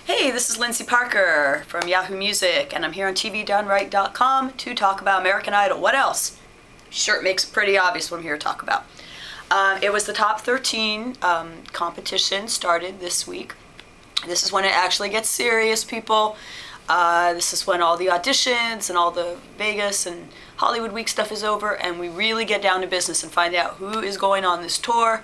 Hey, this is Lyndsey Parker from Yahoo Music, and I'm here on TVDoneRight.com to talk about American Idol. What else? Sure, it makes it pretty obvious what I'm here to talk about. It was the top 13 competition started this week. This is when it actually gets serious, people. This is when all the auditions and all the Vegas and Hollywood Week stuff is over, and we really get down to business and find out who is going on this tour,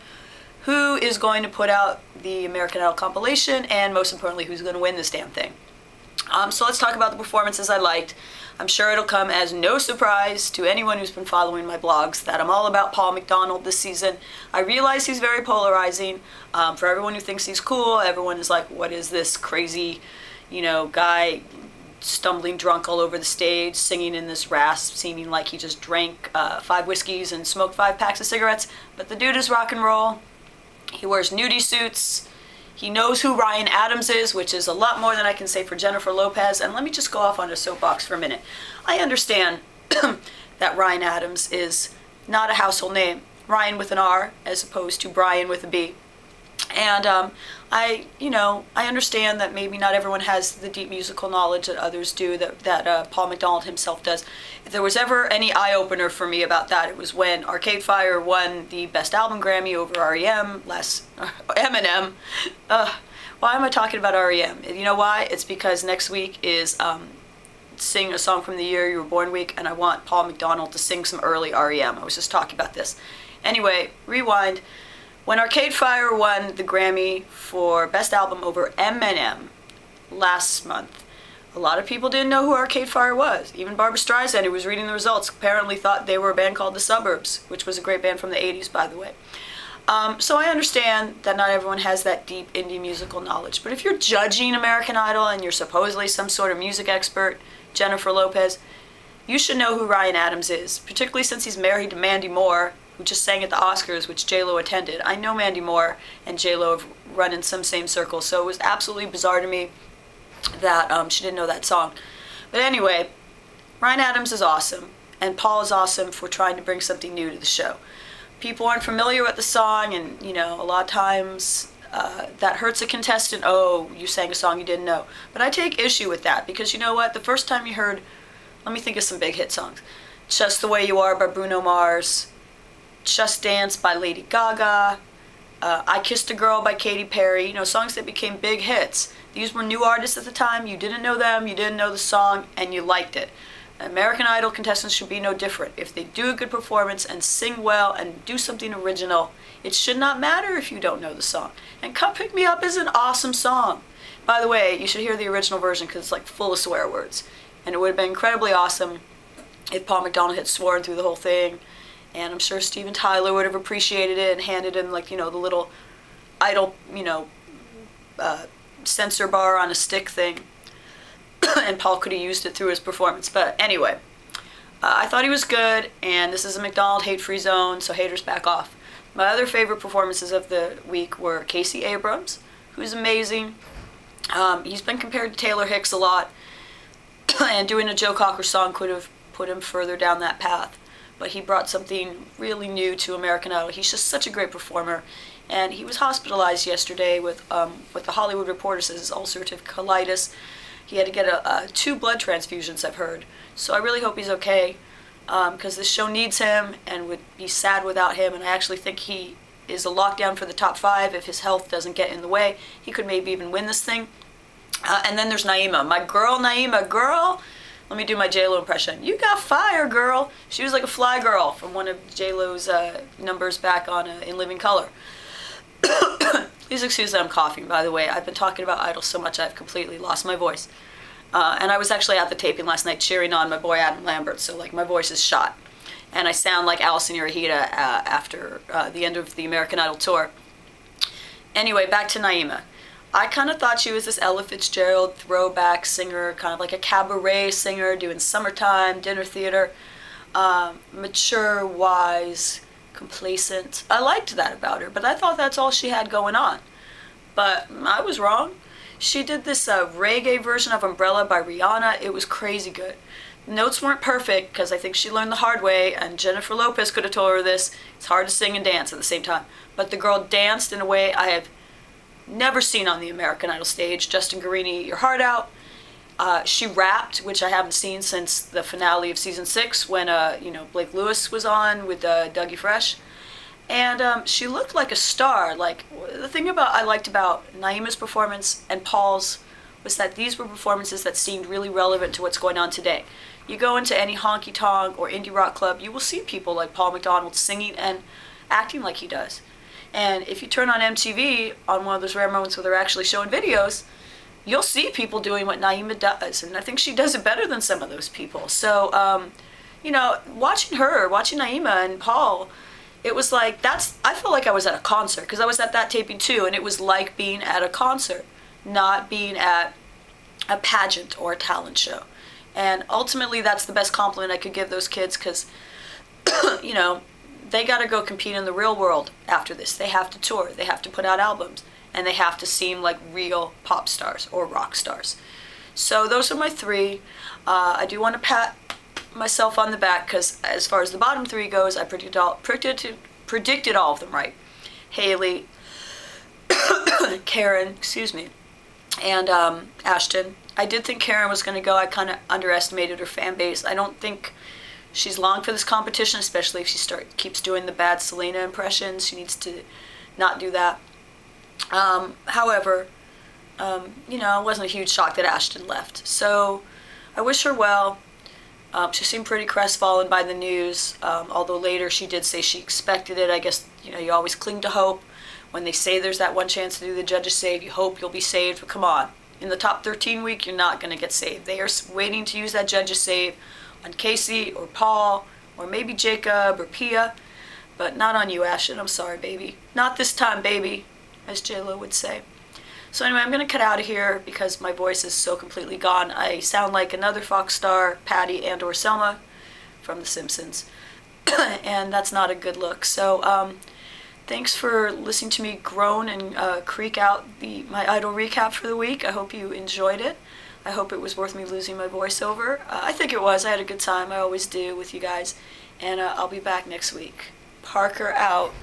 who is going to put out the American Idol compilation, and most importantly, who's going to win this damn thing. So let's talk about the performances I liked. I'm sure it'll come as no surprise to anyone who's been following my blogs that I'm all about Paul McDonald this season. I realize he's very polarizing. For everyone who thinks he's cool, everyone is like, what is this crazy, guy stumbling drunk all over the stage, singing in this rasp, seeming like he just drank 5 whiskeys and smoked 5 packs of cigarettes. But the dude is rock and roll. He wears nudie suits. He knows who Ryan Adams is, which is a lot more than I can say for Jennifer Lopez. And let me just go off on a soapbox for a minute. I understand that Ryan Adams is not a household name. Ryan with an R as opposed to Brian with a B. And I understand that maybe not everyone has the deep musical knowledge that others do, that Paul McDonald himself does. If there was ever any eye-opener for me about that, it was when Arcade Fire won the Best Album Grammy over R.E.M. Eminem. Why am I talking about R.E.M.? You know why? It's because next week is Sing a Song from the Year You Were Born Week, and I want Paul McDonald to sing some early R.E.M. I was just talking about this. Anyway, rewind. When Arcade Fire won the Grammy for Best Album over Eminem last month, a lot of people didn't know who Arcade Fire was. Even Barbra Streisand, who was reading the results, apparently thought they were a band called The Suburbs, which was a great band from the 80s, by the way. So I understand that not everyone has that deep indie musical knowledge, but if you're judging American Idol and you're supposedly some sort of music expert, Jennifer Lopez, you should know who Ryan Adams is, particularly since he's married to Mandy Moore, who just sang at the Oscars, which J-Lo attended. I know Mandy Moore and J-Lo have run in some same circles, so it was absolutely bizarre to me that she didn't know that song. But anyway, Ryan Adams is awesome, and Paul is awesome for trying to bring something new to the show. People aren't familiar with the song, and a lot of times that hurts a contestant. Oh, you sang a song you didn't know. But I take issue with that, because you know what? The first time you heard, let me think of some big hit songs. Just the Way You Are by Bruno Mars, Just Dance by Lady Gaga, I Kissed a Girl by Katy Perry, songs that became big hits. These were new artists at the time. You didn't know them, you didn't know the song, and you liked it. American Idol contestants should be no different. If they do a good performance and sing well and do something original, it should not matter if you don't know the song. And Come Pick Me Up is an awesome song. By the way, you should hear the original version because it's like full of swear words. And it would have been incredibly awesome if Paul McDonald had sworn through the whole thing. And I'm sure Steven Tyler would have appreciated it and handed him, like, the little Idol, censor bar on a stick thing. And Paul could have used it through his performance. But anyway, I thought he was good, and this is a McDonald hate-free zone, so haters back off. My other favorite performances of the week were Casey Abrams, who's amazing. He's been compared to Taylor Hicks a lot, and doing a Joe Cocker song could have put him further down that path. But he brought something really new to American Idol. He's just such a great performer, and he was hospitalized yesterday with the Hollywood Reporter says his ulcerative colitis. He had to get 2 blood transfusions, I've heard. So I really hope he's okay, because this show needs him and would be sad without him. And I actually think he is a lockdown for the top 5 if his health doesn't get in the way. He could maybe even win this thing. And then there's Naima, my girl, Naima, girl. Let me do my J-Lo impression. You got fire, girl. She was like a fly girl from one of J-Lo's numbers back on In Living Color. Please excuse that I'm coughing, by the way. I've been talking about Idol so much I've completely lost my voice. And I was actually at the taping last night cheering on my boy Adam Lambert, so like my voice is shot. And I sound like Allison Urahita after the end of the American Idol tour. Anyway, back to Naima. I kind of thought she was this Ella Fitzgerald throwback singer, kind of like a cabaret singer doing summertime, dinner theater. Mature, wise, complacent. I liked that about her, but I thought that's all she had going on. But I was wrong. She did this reggae version of Umbrella by Rihanna. It was crazy good. The notes weren't perfect because I think she learned the hard way, and Jennifer Lopez could have told her this. It's hard to sing and dance at the same time. But the girl danced in a way I have never seen on the American Idol stage. Justin Guarini, Eat Your Heart Out. She rapped, which I haven't seen since the finale of season 6 when Blake Lewis was on with Dougie Fresh. And she looked like a star. Like, the thing I liked about Naima's performance and Paul's was that these were performances that seemed really relevant to what's going on today. You go into any honky-tonk or indie rock club, you will see people like Paul McDonald singing and acting like he does. And if you turn on MTV on one of those rare moments where they're actually showing videos, you'll see people doing what Naima does. And I think she does it better than some of those people. So, watching Naima and Paul, it was like, I felt like I was at a concert, because I was at that taping too, and it was like being at a concert, not being at a pageant or a talent show. And ultimately, that's the best compliment I could give those kids, because, they got to go compete in the real world after this. They have to tour, they have to put out albums, and they have to seem like real pop stars or rock stars. So those are my 3. I do want to pat myself on the back, because as far as the bottom 3 goes, I predicted all of them right. Haley, Karen, and Ashton. I did think Karen was going to go. I kind of underestimated her fan base. I don't think she's long for this competition, especially if she keeps doing the bad Selena impressions. She needs to not do that. However, it wasn't a huge shock that Ashton left. So I wish her well. She seemed pretty crestfallen by the news, although later she did say she expected it. I guess, you always cling to hope. When they say there's that one chance to do the judges save, you hope you'll be saved, but come on. In the top 13 week, you're not going to get saved. They are waiting to use that judges save on Casey or Paul or maybe Jacob or Pia, but not on you, Ashton. I'm sorry, baby. Not this time, baby, as J-Lo would say. So anyway, I'm going to cut out of here because my voice is so completely gone. I sound like another Fox star, Patty and or Selma from The Simpsons, and that's not a good look. So thanks for listening to me groan and creak out my Idol recap for the week. I hope you enjoyed it. I hope it was worth me losing my voiceover. I think it was. I had a good time. I always do with you guys. And I'll be back next week. Parker out.